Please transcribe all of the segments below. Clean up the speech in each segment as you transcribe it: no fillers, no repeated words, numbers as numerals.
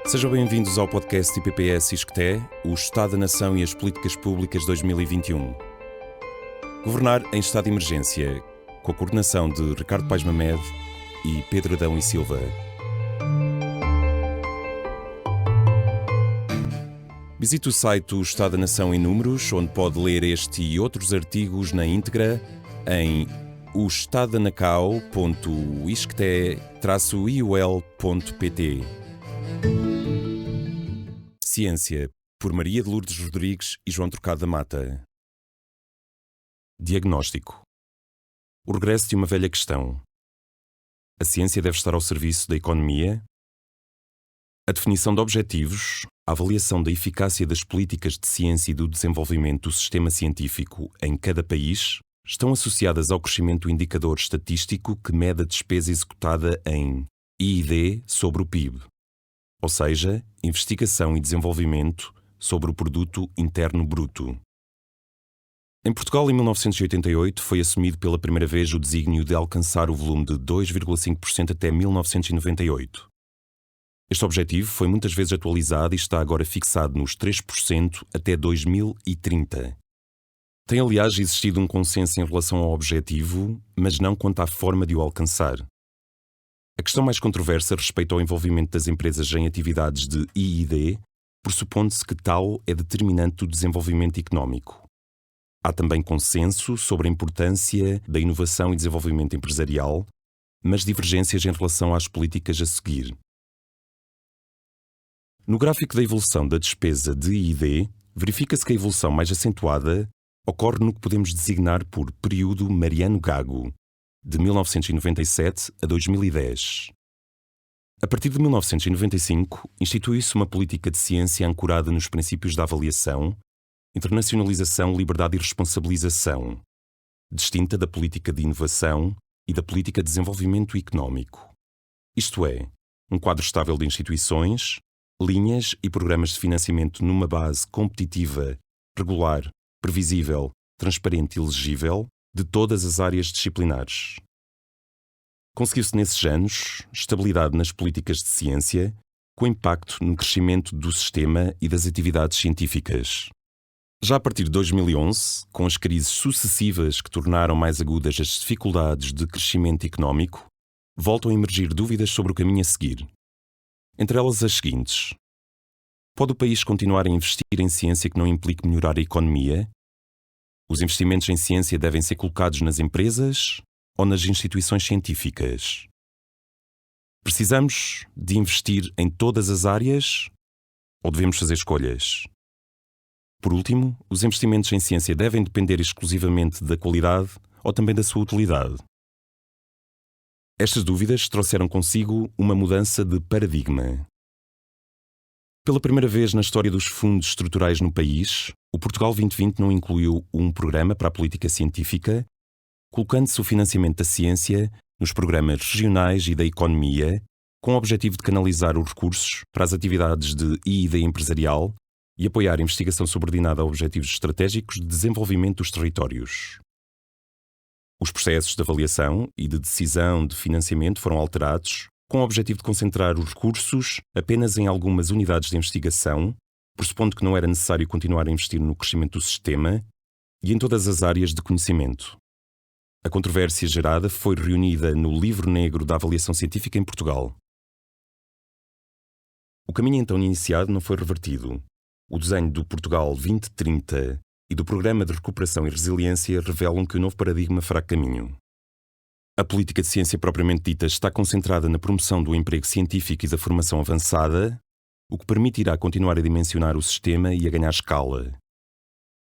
Sejam bem-vindos ao podcast IPPS ISCTE, o Estado da Nação e as Políticas Públicas 2021. Governar em estado de emergência, com a coordenação de Ricardo Paes Mamed e Pedro Adão e Silva. Visite o site do Estado da Nação em Números, onde pode ler este e outros artigos na íntegra em oestadanacao.iscte-iol.pt. Ciência, por Maria de Lourdes Rodrigues e João Trocado da Mata. Diagnóstico. O regresso de uma velha questão. A ciência deve estar ao serviço da economia? A definição de objetivos, a avaliação da eficácia das políticas de ciência e do desenvolvimento do sistema científico em cada país estão associadas ao crescimento do indicador estatístico que mede a despesa executada em I+D sobre o PIB, ou seja, investigação e desenvolvimento sobre o Produto Interno Bruto. Em Portugal, em 1988, foi assumido pela primeira vez o desígnio de alcançar o volume de 2,5% até 1998. Este objetivo foi muitas vezes atualizado e está agora fixado nos 3% até 2030. Tem, aliás, existido um consenso em relação ao objetivo, mas não quanto à forma de o alcançar. A questão mais controversa respeita ao envolvimento das empresas em atividades de I+D, pressupondo-se que tal é determinante do desenvolvimento económico. Há também consenso sobre a importância da inovação e desenvolvimento empresarial, mas divergências em relação às políticas a seguir. No gráfico da evolução da despesa de I+D, verifica-se que a evolução mais acentuada ocorre no que podemos designar por período Mariano-Gago, de 1997 a 2010. A partir de 1995, institui-se uma política de ciência ancorada nos princípios da avaliação, internacionalização, liberdade e responsabilização, distinta da política de inovação e da política de desenvolvimento económico. Isto é, um quadro estável de instituições, linhas e programas de financiamento numa base competitiva, regular, previsível, transparente e legível de todas as áreas disciplinares. Conseguiu-se nesses anos estabilidade nas políticas de ciência, com impacto no crescimento do sistema e das atividades científicas. Já a partir de 2011, com as crises sucessivas que tornaram mais agudas as dificuldades de crescimento económico, voltam a emergir dúvidas sobre o caminho a seguir. Entre elas as seguintes: pode o país continuar a investir em ciência que não implique melhorar a economia? Os investimentos em ciência devem ser colocados nas empresas ou nas instituições científicas? Precisamos de investir em todas as áreas ou devemos fazer escolhas? Por último, os investimentos em ciência devem depender exclusivamente da qualidade ou também da sua utilidade? Estas dúvidas trouxeram consigo uma mudança de paradigma. Pela primeira vez na história dos fundos estruturais no país, o Portugal 2020 não incluiu um programa para a política científica, colocando-se o financiamento da ciência nos programas regionais e da economia, com o objetivo de canalizar os recursos para as atividades de I+D empresarial e apoiar a investigação subordinada a objetivos estratégicos de desenvolvimento dos territórios. Os processos de avaliação e de decisão de financiamento foram alterados, com o objetivo de concentrar os recursos apenas em algumas unidades de investigação, pressupondo que não era necessário continuar a investir no crescimento do sistema e em todas as áreas de conhecimento. A controvérsia gerada foi reunida no Livro Negro da Avaliação Científica em Portugal. O caminho então iniciado não foi revertido. O desenho do Portugal 2030 e do Programa de Recuperação e Resiliência revelam que o novo paradigma fará caminho. A política de ciência propriamente dita está concentrada na promoção do emprego científico e da formação avançada, o que permitirá continuar a dimensionar o sistema e a ganhar escala.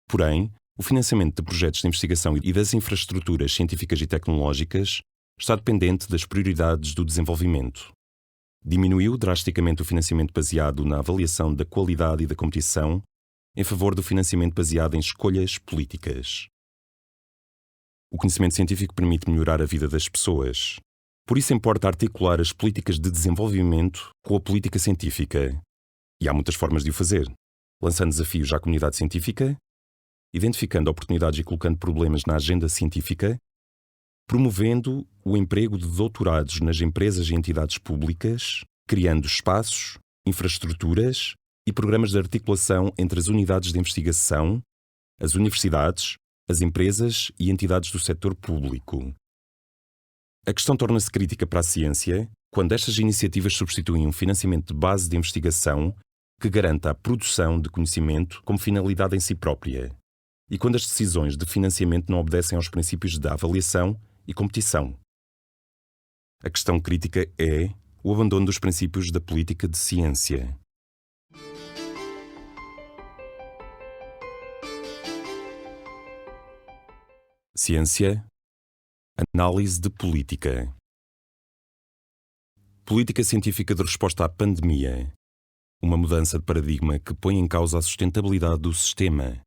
Porém, o financiamento de projetos de investigação e das infraestruturas científicas e tecnológicas está dependente das prioridades do desenvolvimento. Diminuiu drasticamente o financiamento baseado na avaliação da qualidade e da competição, em favor do financiamento baseado em escolhas políticas. O conhecimento científico permite melhorar a vida das pessoas. Por isso importa articular as políticas de desenvolvimento com a política científica. E há muitas formas de o fazer. Lançando desafios à comunidade científica, identificando oportunidades e colocando problemas na agenda científica, promovendo o emprego de doutorados nas empresas e entidades públicas, criando espaços infraestruturas e programas de articulação entre as unidades de investigação, as universidades, as empresas e entidades do setor público. A questão torna-se crítica para a ciência quando estas iniciativas substituem um financiamento de base de investigação que garanta a produção de conhecimento como finalidade em si própria, e quando as decisões de financiamento não obedecem aos princípios da avaliação e competição. A questão crítica é o abandono dos princípios da política de ciência. Ciência, análise de política. Política científica de resposta à pandemia. Uma mudança de paradigma que põe em causa a sustentabilidade do sistema.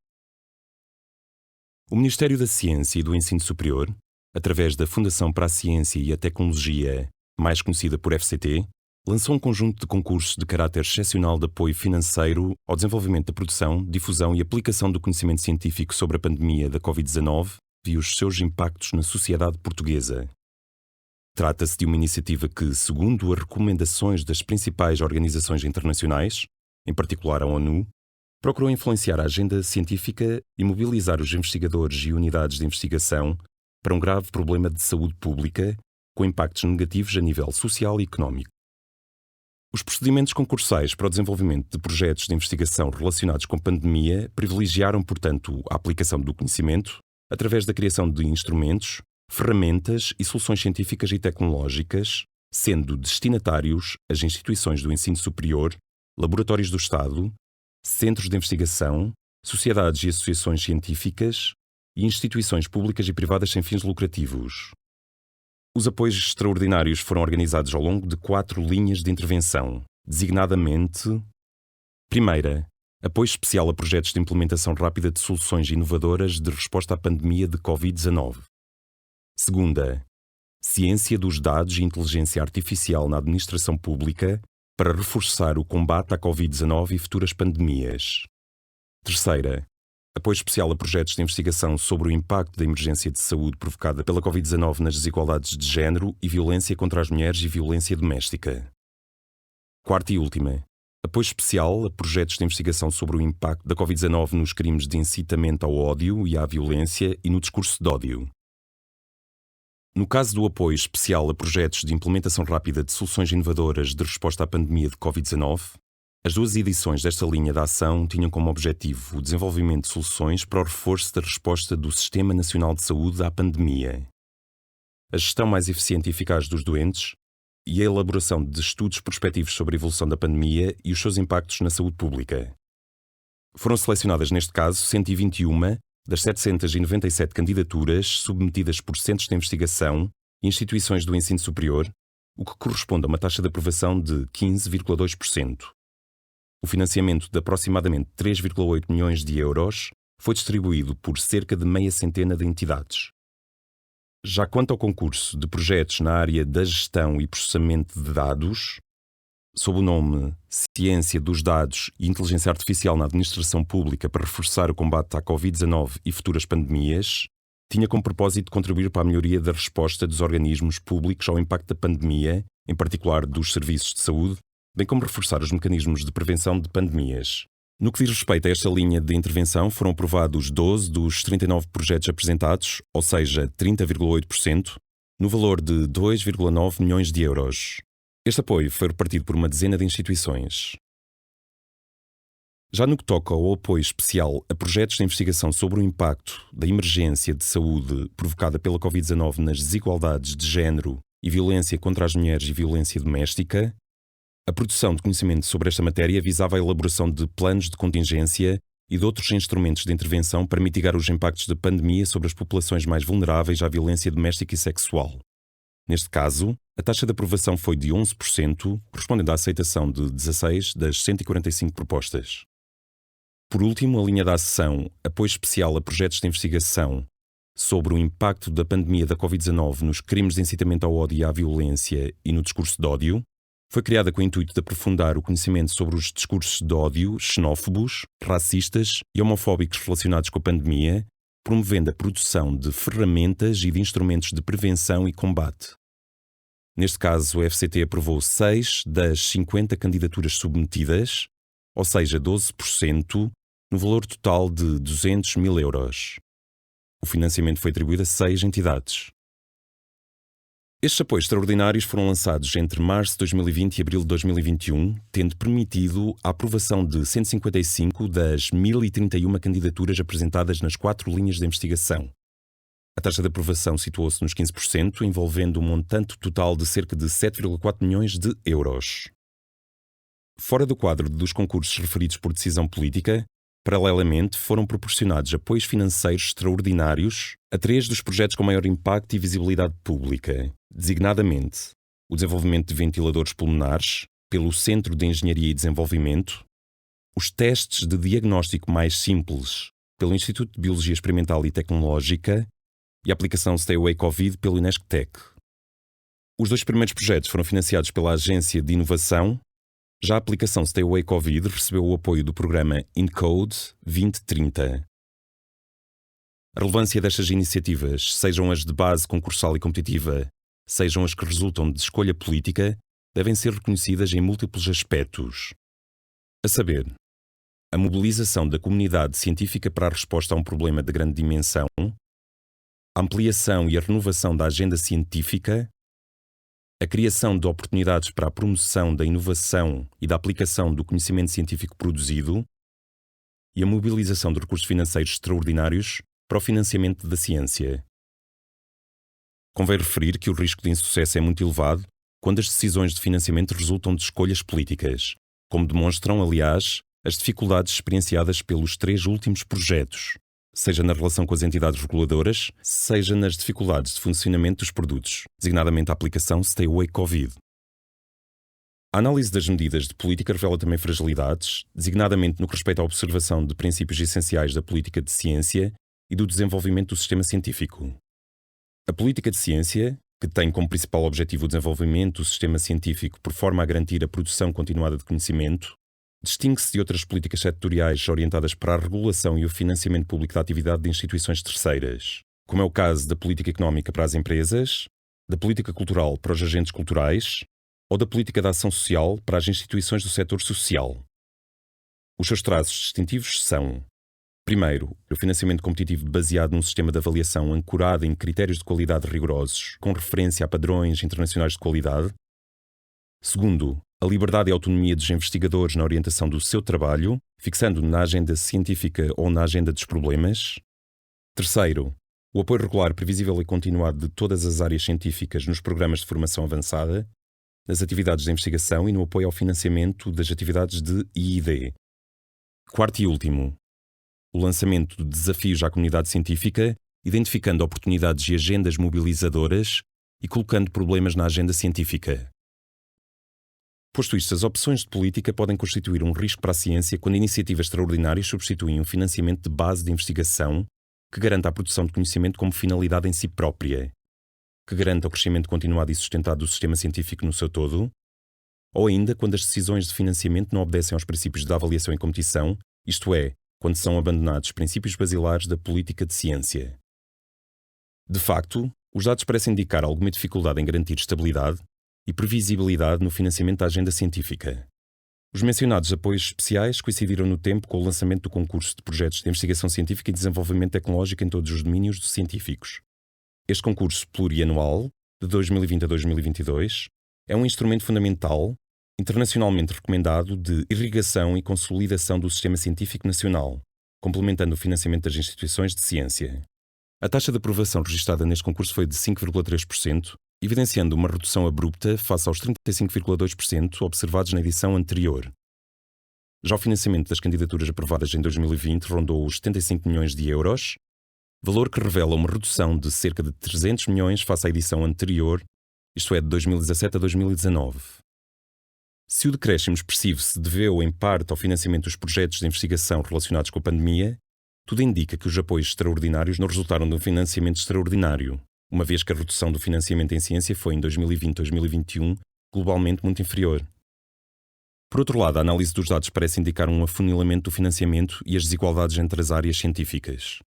O Ministério da Ciência e do Ensino Superior, através da Fundação para a Ciência e a Tecnologia, mais conhecida por FCT, lançou um conjunto de concursos de caráter excepcional de apoio financeiro ao desenvolvimento da produção, difusão e aplicação do conhecimento científico sobre a pandemia da Covid-19 e os seus impactos na sociedade portuguesa. Trata-se de uma iniciativa que, segundo as recomendações das principais organizações internacionais, em particular a ONU, procurou influenciar a agenda científica e mobilizar os investigadores e unidades de investigação para um grave problema de saúde pública com impactos negativos a nível social e económico. Os procedimentos concursais para o desenvolvimento de projetos de investigação relacionados com a pandemia privilegiaram, portanto, a aplicação do conhecimento através da criação de instrumentos, ferramentas e soluções científicas e tecnológicas, sendo destinatários as instituições do ensino superior, laboratórios do Estado, centros de investigação, sociedades e associações científicas e instituições públicas e privadas sem fins lucrativos. Os apoios extraordinários foram organizados ao longo de 4 linhas de intervenção, designadamente: primeira, apoio especial a projetos de implementação rápida de soluções inovadoras de resposta à pandemia de Covid-19. Segunda, ciência dos dados e inteligência artificial na administração pública para reforçar o combate à Covid-19 e futuras pandemias. Terceira, apoio especial a projetos de investigação sobre o impacto da emergência de saúde provocada pela Covid-19 nas desigualdades de género e violência contra as mulheres e violência doméstica. Quarta e última, apoio especial a projetos de investigação sobre o impacto da Covid-19 nos crimes de incitamento ao ódio e à violência e no discurso de ódio. No caso do apoio especial a projetos de implementação rápida de soluções inovadoras de resposta à pandemia de Covid-19, as 2 edições desta linha de ação tinham como objetivo o desenvolvimento de soluções para o reforço da resposta do Sistema Nacional de Saúde à pandemia, a gestão mais eficiente e eficaz dos doentes e a elaboração de estudos prospectivos sobre a evolução da pandemia e os seus impactos na saúde pública. Foram selecionadas, neste caso, 121 das 797 candidaturas submetidas por centros de investigação e instituições do ensino superior, o que corresponde a uma taxa de aprovação de 15,2%. O financiamento de aproximadamente 3,8 milhões de euros foi distribuído por cerca de meia centena de entidades. Já quanto ao concurso de projetos na área da gestão e processamento de dados, sob o nome Ciência dos Dados e Inteligência Artificial na Administração Pública para reforçar o combate à Covid-19 e futuras pandemias, tinha como propósito de contribuir para a melhoria da resposta dos organismos públicos ao impacto da pandemia, em particular dos serviços de saúde, bem como reforçar os mecanismos de prevenção de pandemias. No que diz respeito a esta linha de intervenção, foram aprovados 12 dos 39 projetos apresentados, ou seja, 30,8%, no valor de 2,9 milhões de euros. Este apoio foi repartido por uma dezena de instituições. Já no que toca ao apoio especial a projetos de investigação sobre o impacto da emergência de saúde provocada pela Covid-19 nas desigualdades de género e violência contra as mulheres e violência doméstica, a produção de conhecimento sobre esta matéria visava a elaboração de planos de contingência e de outros instrumentos de intervenção para mitigar os impactos da pandemia sobre as populações mais vulneráveis à violência doméstica e sexual. Neste caso, a taxa de aprovação foi de 11%, correspondendo à aceitação de 16 das 145 propostas. Por último, a linha da ação Apoio Especial a Projetos de Investigação sobre o impacto da pandemia da Covid-19 nos crimes de incitamento ao ódio e à violência e no discurso de ódio, foi criada com o intuito de aprofundar o conhecimento sobre os discursos de ódio xenófobos, racistas e homofóbicos relacionados com a pandemia, promovendo a produção de ferramentas e de instrumentos de prevenção e combate. Neste caso, a FCT aprovou 6 das 50 candidaturas submetidas, ou seja, 12%, no valor total de 200 mil euros. O financiamento foi atribuído a 6 entidades. Estes apoios extraordinários foram lançados entre março de 2020 e abril de 2021, tendo permitido a aprovação de 155 das 1.031 candidaturas apresentadas nas 4 linhas de investigação. A taxa de aprovação situou-se nos 15%, envolvendo um montante total de cerca de 7,4 milhões de euros. Fora do quadro dos concursos referidos por decisão política, paralelamente foram proporcionados apoios financeiros extraordinários a 3 dos projetos com maior impacto e visibilidade pública, designadamente o desenvolvimento de ventiladores pulmonares pelo Centro de Engenharia e Desenvolvimento, os testes de diagnóstico mais simples pelo Instituto de Biologia Experimental e Tecnológica e a aplicação Stay Away Covid pelo INESCTEC. Os 2 primeiros projetos foram financiados pela Agência de Inovação. Já a aplicação Stay Away Covid recebeu o apoio do programa InCode 2030. A relevância destas iniciativas, sejam as de base concursal e competitiva, sejam as que resultam de escolha política, devem ser reconhecidas em múltiplos aspectos. A saber, a mobilização da comunidade científica para a resposta a um problema de grande dimensão, a ampliação e a renovação da agenda científica, a criação de oportunidades para a promoção da inovação e da aplicação do conhecimento científico produzido e a mobilização de recursos financeiros extraordinários para o financiamento da ciência. Convém referir que o risco de insucesso é muito elevado quando as decisões de financiamento resultam de escolhas políticas, como demonstram, aliás, as dificuldades experienciadas pelos 3 últimos projetos, seja na relação com as entidades reguladoras, seja nas dificuldades de funcionamento dos produtos, designadamente a aplicação Stay Away Covid. A análise das medidas de política revela também fragilidades, designadamente no que respeita à observação de princípios essenciais da política de ciência e do desenvolvimento do sistema científico. A política de ciência, que tem como principal objetivo o desenvolvimento do sistema científico por forma a garantir a produção continuada de conhecimento, distingue-se de outras políticas setoriais orientadas para a regulação e o financiamento público da atividade de instituições terceiras, como é o caso da política económica para as empresas, da política cultural para os agentes culturais ou da política de ação social para as instituições do setor social. Os seus traços distintivos são: primeiro, o financiamento competitivo baseado num sistema de avaliação ancorado em critérios de qualidade rigorosos, com referência a padrões internacionais de qualidade. Segundo, a liberdade e autonomia dos investigadores na orientação do seu trabalho, fixando na agenda científica ou na agenda dos problemas. Terceiro, o apoio regular, previsível e continuado de todas as áreas científicas nos programas de formação avançada, nas atividades de investigação e no apoio ao financiamento das atividades de I+D. Quarto e último, o lançamento de desafios à comunidade científica, identificando oportunidades e agendas mobilizadoras e colocando problemas na agenda científica. Posto isto, as opções de política podem constituir um risco para a ciência quando iniciativas extraordinárias substituem um financiamento de base de investigação que garanta a produção de conhecimento como finalidade em si própria, que garanta o crescimento continuado e sustentado do sistema científico no seu todo, ou ainda quando as decisões de financiamento não obedecem aos princípios da avaliação e competição, isto é, quando são abandonados os princípios basilares da política de ciência. De facto, os dados parecem indicar alguma dificuldade em garantir estabilidade e previsibilidade no financiamento da agenda científica. Os mencionados apoios especiais coincidiram no tempo com o lançamento do concurso de projetos de investigação científica e desenvolvimento tecnológico em todos os domínios científicos. Este concurso plurianual, de 2020 a 2022, é um instrumento fundamental, internacionalmente recomendado, de irrigação e consolidação do sistema científico nacional, complementando o financiamento das instituições de ciência. A taxa de aprovação registada neste concurso foi de 5,3%, evidenciando uma redução abrupta face aos 35,2% observados na edição anterior. Já o financiamento das candidaturas aprovadas em 2020 rondou os 75 milhões de euros, valor que revela uma redução de cerca de 300 milhões face à edição anterior, isto é, de 2017 a 2019. Se o decréscimo expressivo se deveu em parte ao financiamento dos projetos de investigação relacionados com a pandemia, tudo indica que os apoios extraordinários não resultaram de um financiamento extraordinário, uma vez que a redução do financiamento em ciência foi em 2020-2021 globalmente muito inferior. Por outro lado, a análise dos dados parece indicar um afunilamento do financiamento e as desigualdades entre as áreas científicas.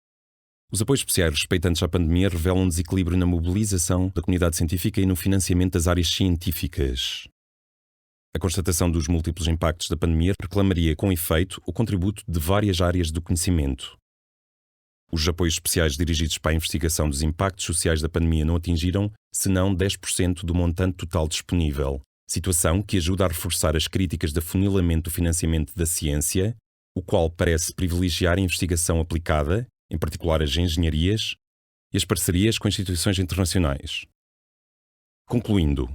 Os apoios especiais respeitantes à pandemia revelam um desequilíbrio na mobilização da comunidade científica e no financiamento das áreas científicas. A constatação dos múltiplos impactos da pandemia reclamaria, com efeito, o contributo de várias áreas do conhecimento. Os apoios especiais dirigidos para a investigação dos impactos sociais da pandemia não atingiram, senão 10% do montante total disponível, situação que ajuda a reforçar as críticas de afunilamento do financiamento da ciência, o qual parece privilegiar a investigação aplicada, em particular as engenharias, e as parcerias com instituições internacionais. Concluindo,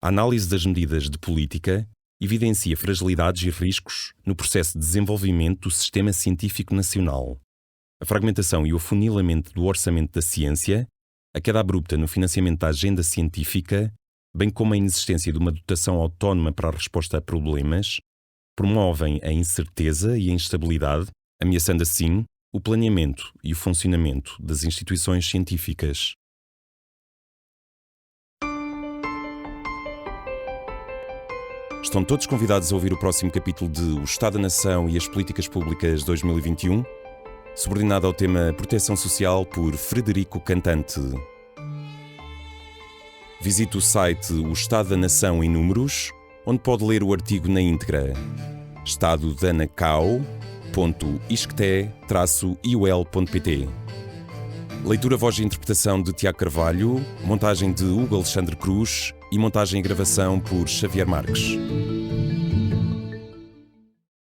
a análise das medidas de política evidencia fragilidades e riscos no processo de desenvolvimento do sistema científico nacional. A fragmentação e o afunilamento do orçamento da ciência, a queda abrupta no financiamento da agenda científica, bem como a inexistência de uma dotação autónoma para a resposta a problemas, promovem a incerteza e a instabilidade, ameaçando assim o planeamento e o funcionamento das instituições científicas. Estão todos convidados a ouvir o próximo capítulo de O Estado da Nação e as Políticas Públicas 2021, subordinado ao tema Proteção Social por Frederico Cantante. Visite o site O Estado da Nação em Números, onde pode ler o artigo na íntegra. estadodanacau.iscte-iol.pt. Leitura, voz e interpretação de Tiago Carvalho, montagem de Hugo Alexandre Cruz e montagem e gravação por Xavier Marques.